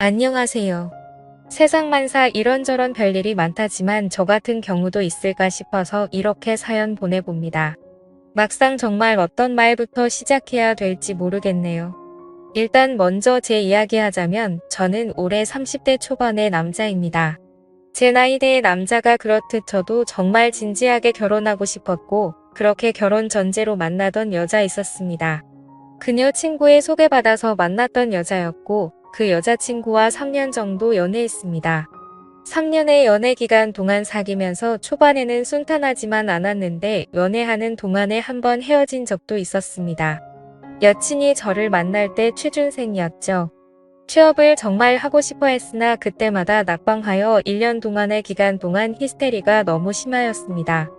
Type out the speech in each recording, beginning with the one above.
안녕하세요. 세상만사 이런저런 별일이 많다지만 저 같은 경우도 있을까 싶어서 이렇게 사연 보내봅니다. 막상 정말 어떤 말부터 시작해야 될지 모르겠네요. 일단 먼저 제 이야기 하자면 저는 올해 30대 초반의 남자입니다. 제 나이대의 남자가 그렇듯 저도 정말 진지하게 결혼하고 싶었고 그렇게 결혼 전제로 만나던 여자 있었습니다. 그녀 친구의 소개받아서 만났던 여자였고 그 여자친구와 3년 정도 연애했습니다. 3년의 연애 기간 동안 사귀면서 초반에는 순탄하지만 않았는데 연애하는 동안에 한 번 헤어진 적도 있었습니다. 여친이 저를 만날 때 취준생이었죠. 취업을 정말 하고 싶어 했으나 그때마다 낙방하여 1년 동안의 기간 동안 히스테리가 너무 심하였습니다.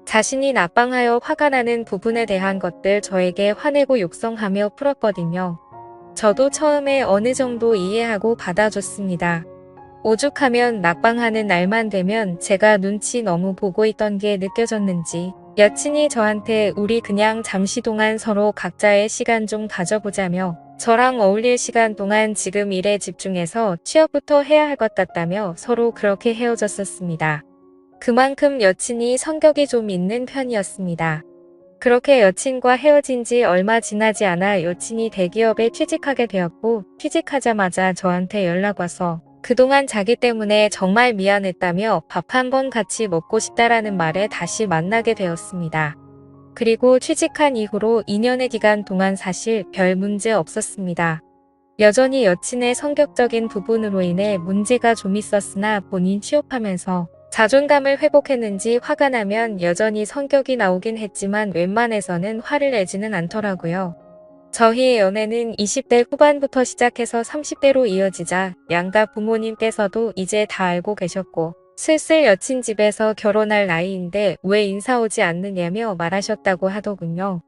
자신이 낙방하여 화가 나는 부분에 대한 것들 저에게 화내고 욕성하며 풀었거든요. 저도 처음에 어느 정도 이해하고 받아줬습니다. 오죽하면 낙방하는 날만 되면 제가 눈치 너무 보고 있던 게 느껴졌는지 여친이 저한테 우리 그냥 잠시 동안 서로 각자의 시간 좀 가져보자며 저랑 어울릴 시간 동안 지금 일에 집중해서 취업부터 해야 할 것 같다며 서로 그렇게 헤어졌었습니다. 그만큼 여친이 성격이 좀 있는 편이었습니다. 그렇게 여친과 헤어진 지 얼마 지나지 않아 여친이 대기업에 취직하게 되었고 취직하자마자 저한테 연락 와서 그동안 자기 때문에 정말 미안했다며 밥 한 번 같이 먹고 싶다라는 말에 다시 만나게 되었습니다. 그리고 취직한 이후로 2년의 기간 동안 사실 별 문제 없었습니다. 여전히 여친의 성격적인 부분으로 인해 문제가 좀 있었으나 본인 취업하면서 자존감을 회복했는지 화가 나면 여전히 성격이 나오긴 했지만 웬만해서는 화를 내지는 않더라고요. 저희의 연애는 20대 후반부터 시작해서 30대로 이어지자 양가 부모님께서도 이제 다 알고 계셨고 슬슬 여친 집에서 결혼할 나이인데 왜 인사 오지 않느냐며 말하셨다고 하더군요.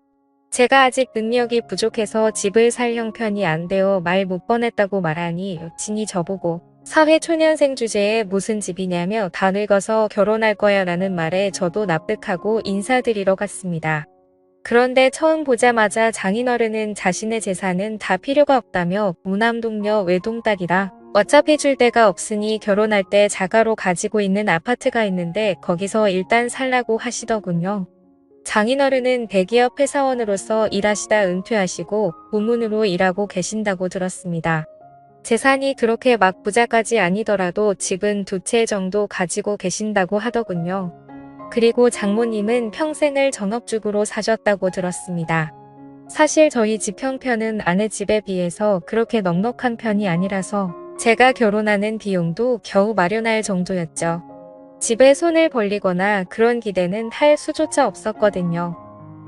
제가 아직 능력이 부족해서 집을 살 형편이 안 되어 말 못 뻔했다고 말하니 여친이 저보고 사회초년생 주제에 무슨 집이냐며 다 늙어서 결혼할 거야 라는 말에 저도 납득하고 인사드리러 갔습니다. 그런데 처음 보자마자 장인어른은 자신의 재산은 다 필요가 없다며 무남동녀 외동딸이라 어차피 줄 데가 없으니 결혼할 때 자가로 가지고 있는 아파트가 있는데 거기서 일단 살라고 하시더군요. 장인어른은 대기업 회사원으로서 일하시다 은퇴하시고 고문으로 일하고 계신다고 들었습니다. 재산이 그렇게 막 부자까지 아니더라도 집은 2채 정도 가지고 계신다고 하더군요. 그리고 장모님은 평생을 전업주부로 사셨다고 들었습니다. 사실 저희 집 형편은 아내 집에 비해서 그렇게 넉넉한 편이 아니라서 제가 결혼하는 비용도 겨우 마련할 정도였죠. 집에 손을 벌리거나 그런 기대는 할 수조차 없었거든요.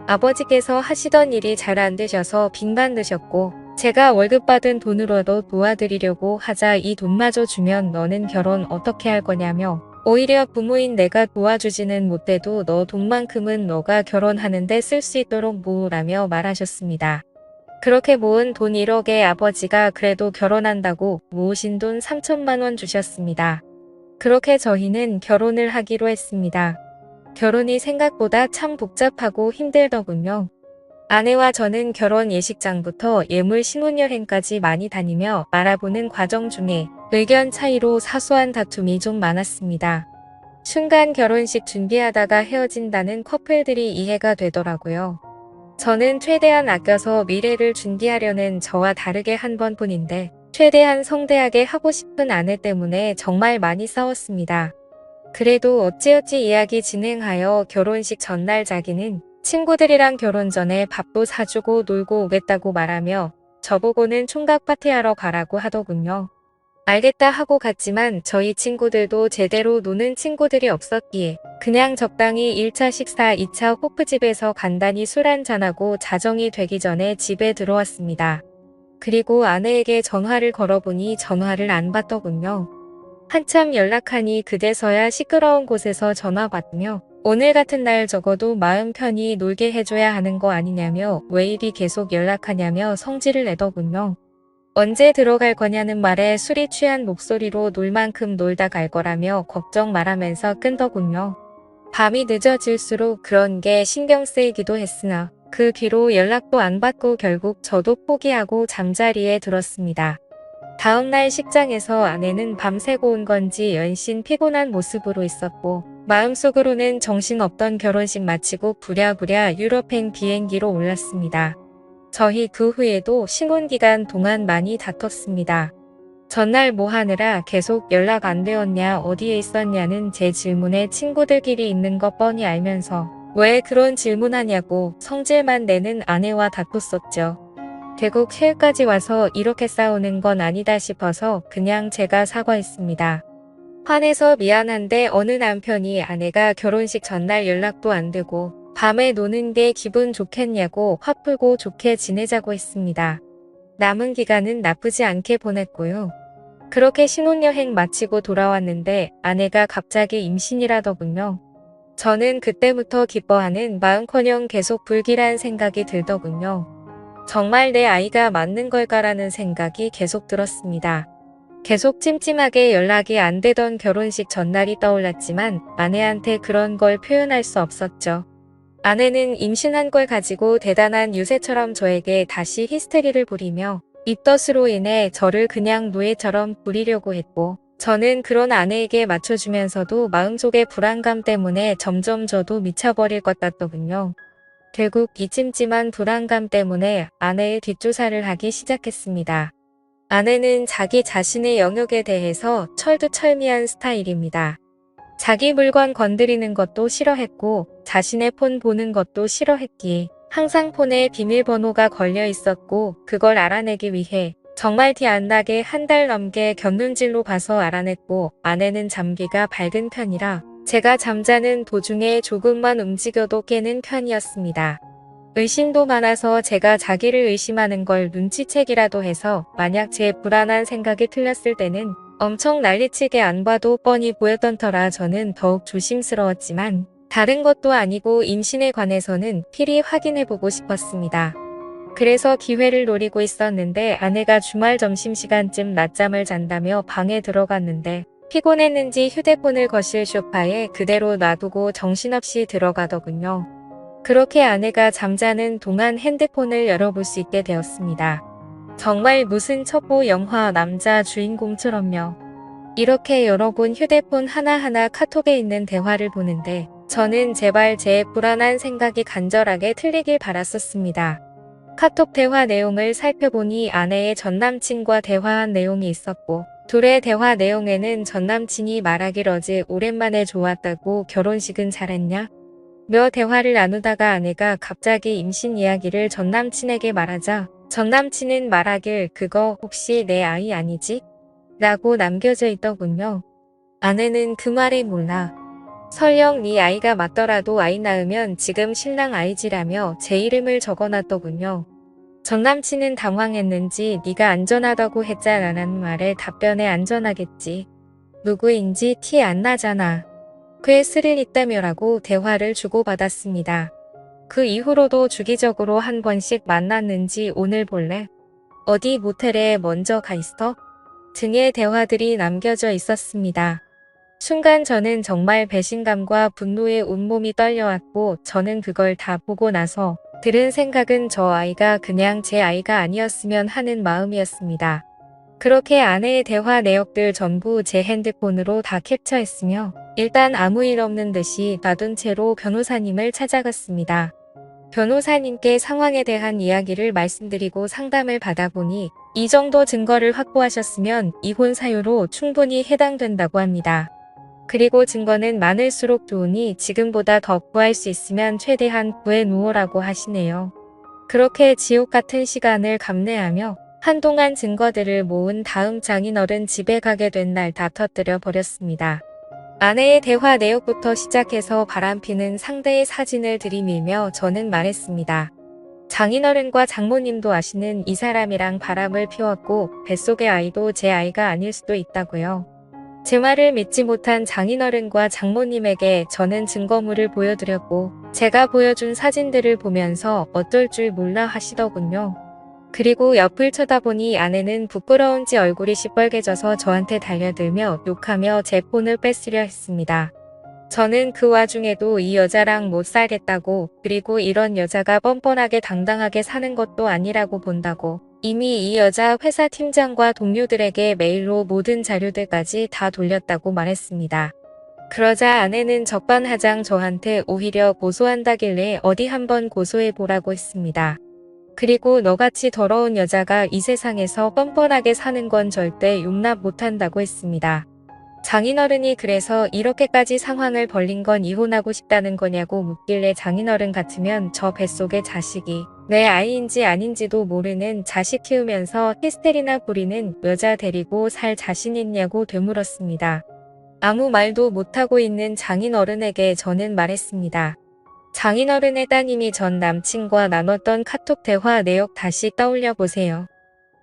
아버지께서 하시던 일이 잘 안 되셔서 빚만 드셨고 제가 월급 받은 돈으로도 도와드리려고 하자 이 돈마저 주면 너는 결혼 어떻게 할 거냐며 오히려 부모인 내가 도와주지는 못해도 너 돈만큼은 너가 결혼하는데 쓸 수 있도록 모으라며 말하셨습니다. 그렇게 모은 돈 1억에 아버지가 그래도 결혼한다고 모으신 돈 3천만 원 주셨습니다. 그렇게 저희는 결혼을 하기로 했습니다. 결혼이 생각보다 참 복잡하고 힘들더군요. 아내와 저는 결혼 예식장부터 예물 신혼여행까지 많이 다니며 알아보는 과정 중에 의견 차이로 사소한 다툼이 좀 많았습니다. 순간 결혼식 준비하다가 헤어진다는 커플들이 이해가 되더라고요. 저는 최대한 아껴서 미래를 준비하려는 저와 다르게 한 번뿐인데 최대한 성대하게 하고 싶은 아내 때문에 정말 많이 싸웠습니다. 그래도 어찌어찌 이야기 진행하여 결혼식 전날 자기는 친구들이랑 결혼 전에 밥도 사주고 놀고 오겠다고 말하며 저보고는 총각 파티하러 가라고 하더군요. 알겠다 하고 갔지만 저희 친구들도 제대로 노는 친구들이 없었기에 그냥 적당히 1차 식사 2차 호프집에서 간단히 술 한잔하고 자정이 되기 전에 집에 들어왔습니다. 그리고 아내에게 전화를 걸어보니 전화를 안 받더군요. 한참 연락하니 그제서야 시끄러운 곳에서 전화 받으며 오늘 같은 날 적어도 마음 편히 놀게 해줘야 하는 거 아니냐며 왜 이리 계속 연락하냐며 성질을 내더군요. 언제 들어갈 거냐는 말에 술이 취한 목소리로 놀 만큼 놀다 갈 거라며 걱정 말하면서 끈더군요. 밤이 늦어질수록 그런 게 신경 쓰이기도 했으나 그 뒤로 연락도 안 받고 결국 저도 포기하고 잠자리에 들었습니다. 다음날 식장에서 아내는 밤새고 온 건지 연신 피곤한 모습으로 있었고 마음속으로는 정신없던 결혼식 마치고 부랴부랴 유럽행 비행기로 올랐습니다. 저희 그 후에도 신혼기간 동안 많이 다퉜습니다. 전날 뭐 하느라 계속 연락 안 되었냐 어디에 있었냐는 제 질문에 친구들끼리 있는 거 뻔히 알면서 왜 그런 질문하냐고 성질만 내는 아내와 다퉜었죠. 결국 해외까지 와서 이렇게 싸우는 건 아니다 싶어서 그냥 제가 사과했습니다. 화내서 미안한데 어느 남편이 아내가 결혼식 전날 연락도 안 되고 밤에 노는 게 기분 좋겠냐고 화풀고 좋게 지내자고 했습니다. 남은 기간은 나쁘지 않게 보냈고요. 그렇게 신혼여행 마치고 돌아왔는데 아내가 갑자기 임신이라더군요. 저는 그때부터 기뻐하는 마음커녕 계속 불길한 생각이 들더군요. 정말 내 아이가 맞는 걸까라는 생각이 계속 들었습니다. 계속 찜찜하게 연락이 안 되던 결혼식 전날이 떠올랐지만 아내한테 그런 걸 표현할 수 없었죠. 아내는 임신한 걸 가지고 대단한 유세처럼 저에게 다시 히스테리를 부리며 입덧으로 인해 저를 그냥 노예처럼 부리려고 했고 저는 그런 아내에게 맞춰주면서도 마음속의 불안감 때문에 점점 저도 미쳐버릴 것 같더군요. 결국 이 찜찜한 불안감 때문에 아내의 뒷조사를 하기 시작했습니다. 아내는 자기 자신의 영역에 대해서 철두철미한 스타일입니다. 자기 물건 건드리는 것도 싫어했고 자신의 폰 보는 것도 싫어했기에 항상 폰에 비밀번호가 걸려 있었고 그걸 알아내기 위해 정말 티 안 나게 한 달 넘게 곁눈질로 봐서 알아냈고 아내는 잠귀가 밝은 편이라 제가 잠자는 도중에 조금만 움직여도 깨는 편이었습니다. 의심도 많아서 제가 자기를 의심하는 걸 눈치채기라도 해서 만약 제 불안한 생각이 틀렸을 때는 엄청 난리치게 안 봐도 뻔히 보였던 터라 저는 더욱 조심스러웠지만 다른 것도 아니고 임신에 관해서는 필히 확인해보고 싶었습니다. 그래서 기회를 노리고 있었는데 아내가 주말 점심시간쯤 낮잠을 잔다며 방에 들어갔는데 피곤했는지 휴대폰을 거실 소파에 그대로 놔두고 정신없이 들어가더군요. 그렇게 아내가 잠자는 동안 핸드폰을 열어볼 수 있게 되었습니다. 정말 무슨 첩보 영화 남자 주인공처럼요. 이렇게 열어본 휴대폰 하나하나 카톡에 있는 대화를 보는데 저는 제발 제 불안한 생각이 간절하게 틀리길 바랐었습니다. 카톡 대화 내용을 살펴보니 아내의 전남친과 대화한 내용이 있었고 둘의 대화 내용에는 전남친이 말하길 어제 오랜만에 좋았다고 결혼식은 잘했냐? 며 대화를 나누다가 아내가 갑자기 임신 이야기를 전남친에게 말하자 전남친은 말하길 그거 혹시 내 아이 아니지? 라고 남겨져 있더군요. 아내는 그 말에 몰라. 설령 네 아이가 맞더라도 아이 낳으면 지금 신랑 아이지라며 제 이름을 적어놨더군요. 전남친은 당황했는지 네가 안전하다고 했잖아라는 말에 답변에 안전하겠지. 누구인지 티 안 나잖아. 꽤 스릴 있다며라고 대화를 주고받았습니다. 그 이후로도 주기적으로 한 번씩 만났는지 오늘 볼래? 어디 모텔에 먼저 가 있어? 등의 대화들이 남겨져 있었습니다. 순간 저는 정말 배신감과 분노에 온몸이 떨려왔고 저는 그걸 다 보고 나서 들은 생각은 저 아이가 그냥 제 아이가 아니었으면 하는 마음이었습니다. 그렇게 아내의 대화 내역들 전부 제 핸드폰으로 다 캡처했으며 일단 아무 일 없는 듯이 놔둔 채로 변호사님을 찾아갔습니다. 변호사님께 상황에 대한 이야기를 말씀드리고 상담을 받아보니 이 정도 증거를 확보하셨으면 이혼 사유로 충분히 해당된다고 합니다. 그리고 증거는 많을수록 좋으니 지금보다 더 구할 수 있으면 최대한 구해 놓으라고 하시네요. 그렇게 지옥 같은 시간을 감내하며 한동안 증거들을 모은 다음 장인어른 집에 가게 된 날 다 터뜨려 버렸습니다. 아내의 대화 내역부터 시작해서 바람피는 상대의 사진을 들이밀며 저는 말했습니다. 장인어른과 장모님도 아시는 이 사람이랑 바람을 피웠고 뱃속의 아이도 제 아이가 아닐 수도 있다고요. 제 말을 믿지 못한 장인어른과 장모님에게 저는 증거물을 보여드렸고 제가 보여준 사진들을 보면서 어쩔 줄 몰라 하시더군요. 그리고 옆을 쳐다보니 아내는 부끄러운지 얼굴이 시뻘개져서 저한테 달려들며 욕하며 제 폰을 뺏으려 했습니다. 저는 그 와중에도 이 여자랑 못 살겠다고 그리고 이런 여자가 뻔뻔하게 당당하게 사는 것도 아니라고 본다고 이미 이 여자 회사 팀장과 동료들에게 메일로 모든 자료들까지 다 돌렸다고 말했습니다. 그러자 아내는 적반하장 저한테 오히려 고소한다길래 어디 한번 고소해보라고 했습니다. 그리고 너같이 더러운 여자가 이 세상에서 뻔뻔하게 사는 건 절대 용납 못한다고 했습니다. 장인어른이 그래서 이렇게까지 상황을 벌린 건 이혼하고 싶다는 거냐고 묻길래 장인어른 같으면 저 뱃속의 자식이 내 아이인지 아닌지도 모르는 자식 키우면서 히스테리나 부리는 여자 데리고 살 자신 있냐고 되물었습니다. 아무 말도 못하고 있는 장인어른에게 저는 말했습니다. 장인어른의 따님이 전 남친과 나눴던 카톡 대화 내역 다시 떠올려 보세요.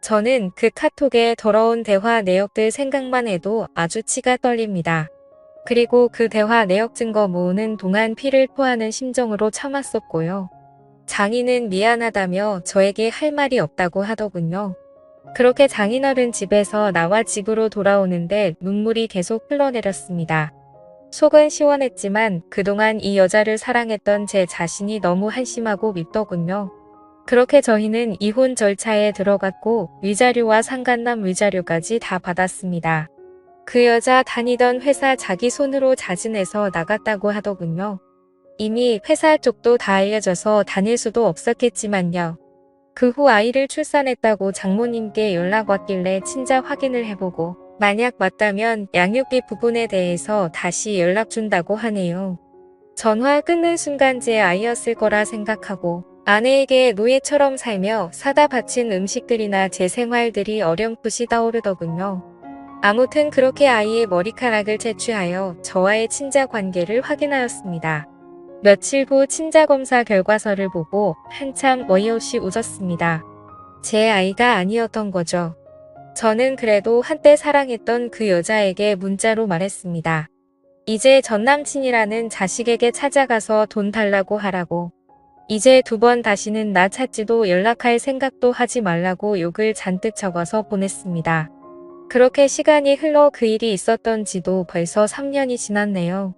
저는 그 카톡의 더러운 대화 내역들 생각만 해도 아주 치가 떨립니다. 그리고 그 대화 내역 증거 모으는 동안 피를 토하는 심정으로 참았었고요. 장인은 미안하다며 저에게 할 말이 없다고 하더군요. 그렇게 장인어른 집에서 나와 집으로 돌아오는데 눈물이 계속 흘러내렸습니다. 속은 시원했지만 그동안 이 여자를 사랑했던 제 자신이 너무 한심하고 밉더군요. 그렇게 저희는 이혼 절차에 들어갔고 위자료와 상간남 위자료까지 다 받았습니다. 그 여자 다니던 회사 자기 손으로 자진해서 나갔다고 하더군요. 이미 회사 쪽도 다 알려져서 다닐 수도 없었겠지만요. 그 후 아이를 출산했다고 장모님께 연락 왔길래 친자 확인을 해보고 만약 맞다면 양육비 부분에 대해서 다시 연락 준다고 하네요. 전화 끊는 순간 제 아이였을 거라 생각하고 아내에게 노예처럼 살며 사다 바친 음식들이나 제 생활들이 어렴풋이 떠오르더군요. 아무튼 그렇게 아이의 머리카락을 채취하여 저와의 친자 관계를 확인하였습니다. 며칠 후 친자 검사 결과서를 보고 한참 어이없이 웃었습니다. 제 아이가 아니었던 거죠. 저는 그래도 한때 사랑했던 그 여자에게 문자로 말했습니다. 이제 전남친이라는 자식에게 찾아가서 돈 달라고 하라고. 이제 2번 다시는 나 찾지도 연락할 생각도 하지 말라고 욕을 잔뜩 적어서 보냈습니다. 그렇게 시간이 흘러 그 일이 있었던지도 벌써 3년이 지났네요.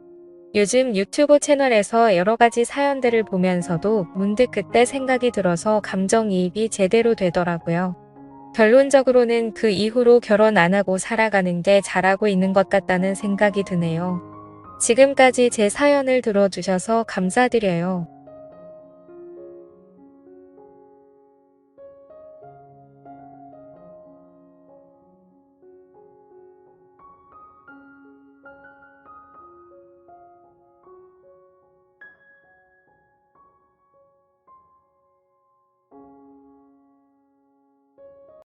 요즘 유튜브 채널에서 여러가지 사연들을 보면서도 문득 그때 생각이 들어서 감정이입이 제대로 되더라고요. 결론적으로는 그 이후로 결혼 안 하고 살아가는 게 잘하고 있는 것 같다는 생각이 드네요. 지금까지 제 사연을 들어주셔서 감사드려요.